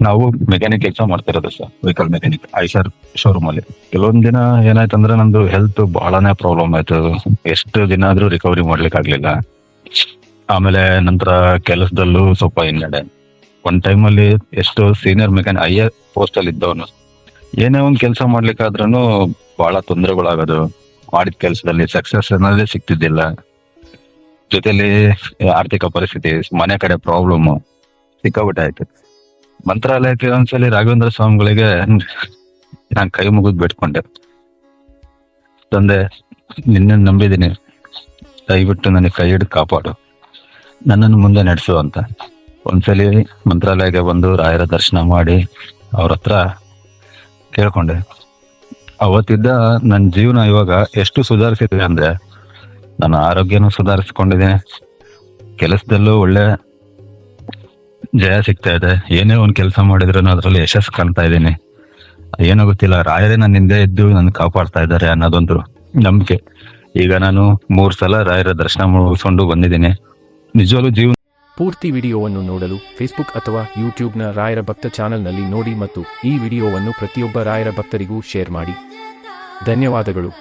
ನಾವು ಮೆಕ್ಯಾನಿಕ್ ಕೆಲಸ ಮಾಡ್ತಿರೋದು sir, vehicle mechanic Eicher showroom ಅಲ್ಲಿ. ಕೆಲವೊಂದ್ ದಿನ ಏನಾಯ್ತಂದ್ರೆ ನಂದು ಹೆಲ್ತ್ ಬಹಳನೇ ಪ್ರಾಬ್ಲಮ್ ಆಯ್ತು. ಎಷ್ಟು ದಿನ ಆದ್ರೂ ರಿಕವರಿ ಮಾಡ್ಲಿಕ್ಕೆ ಆಗ್ಲಿಲ್ಲ. ಆಮೇಲೆ ನಂತರ ಕೆಲಸದಲ್ಲೂ ಸ್ವಲ್ಪ ಹಿನ್ನಡೆ. ಒಂದ್ ಟೈಮ್ ಅಲ್ಲಿ ಎಷ್ಟು ಸೀನಿಯರ್ ಮೆಕ್ಯಾನಿಕ್ ಹೈಯರ್ ಪೋಸ್ಟ್ ಅಲ್ಲಿ ಇದ್ದವನು, ಏನೇ ಒಂದ್ ಕೆಲಸ ಮಾಡ್ಲಿಕ್ಕಾದ್ರೂ ಬಹಳ ತೊಂದರೆಗಳಾಗೋದು. ಮಾಡಿದ ಕೆಲಸದಲ್ಲಿ ಸಕ್ಸಸ್ ಅನ್ನೋದೇ ಸಿಗ್ತಿದ್ದಿಲ್ಲ. ಜೊತೆಲಿ ಆರ್ಥಿಕ ಪರಿಸ್ಥಿತಿ, ಮನೆ ಕಡೆ ಪ್ರಾಬ್ಲಮ್ ಸಿಕ್ಕಾಬಿಟ್ಟೆ ಆಯ್ತು. ಮಂತ್ರಾಲಯಕ್ಕೆ ಒಂದ್ಸಲಿ ರಾಘವೇಂದ್ರ ಸ್ವಾಮಿಗಳಿಗೆ ನಾನ್ ಕೈ ಮುಗಿದ್ ಬಿಟ್ಕೊಂಡೆ, ತಂದೆ ನಿನ್ನ ನಂಬಿದೀನಿ, ದಯವಿಟ್ಟು ನನಗೆ ಕೈ ಹಿಡಿದು ಕಾಪಾಡು, ನನ್ನನ್ನು ಮುಂದೆ ನಡೆಸು ಅಂತ. ಒಂದ್ಸಲಿ ಮಂತ್ರಾಲಯಕ್ಕೆ ಬಂದು ರಾಯರ ದರ್ಶನ ಮಾಡಿ ಅವ್ರ ಹತ್ರ ಕೇಳ್ಕೊಂಡೆ. ಅವತ್ತಿದ್ದ ನನ್ನ ಜೀವನ ಇವಾಗ ಎಷ್ಟು ಸುಧಾರಿಸಿದೆ ಅಂದ್ರೆ, ನನ್ನ ಆರೋಗ್ಯನೂ ಸುಧಾರಿಸ್ಕೊಂಡಿದ್ದೀನಿ, ಕೆಲಸದಲ್ಲೂ ಒಳ್ಳೆ ಜಯ ಸಿಗ್ತಾ ಇದೆ. ಏನೇ ಒಂದ್ ಕೆಲಸ ಮಾಡಿದ್ರು ಅದ್ರಲ್ಲಿ ಯಶಸ್ಸು ಕಾಣ್ತಾ ಇದ್ದೀನಿ. ಏನೋ ಗೊತ್ತಿಲ್ಲ, ರಾಯರೇ ನನ್ನ ಹಿಂದೆ ಇದ್ದು ನನ್ನ ಕಾಪಾಡ್ತಾ ಇದ್ದಾರೆ ಅನ್ನೋದೊಂದು ನಂಬಿಕೆ. ಈಗ ನಾನು 3 ಸಲ ರಾಯರ ದರ್ಶನ ಮುಗಿಸ್ಕೊಂಡು ಬಂದಿದ್ದೀನಿ. ನಿಜವಾಗ್ಲೂ ಜೀವನ ಪೂರ್ತಿ ವಿಡಿಯೋವನ್ನು ನೋಡಲು ಫೇಸ್ಬುಕ್ ಅಥವಾ ಯೂಟ್ಯೂಬ್ನ ರಾಯರ ಭಕ್ತ ಚಾನೆಲ್ನಲ್ಲಿ ನೋಡಿ ಮತ್ತು ಈ ವಿಡಿಯೋವನ್ನು ಪ್ರತಿಯೊಬ್ಬ ರಾಯರ ಭಕ್ತರಿಗೂ ಶೇರ್ ಮಾಡಿ. ಧನ್ಯವಾದಗಳು.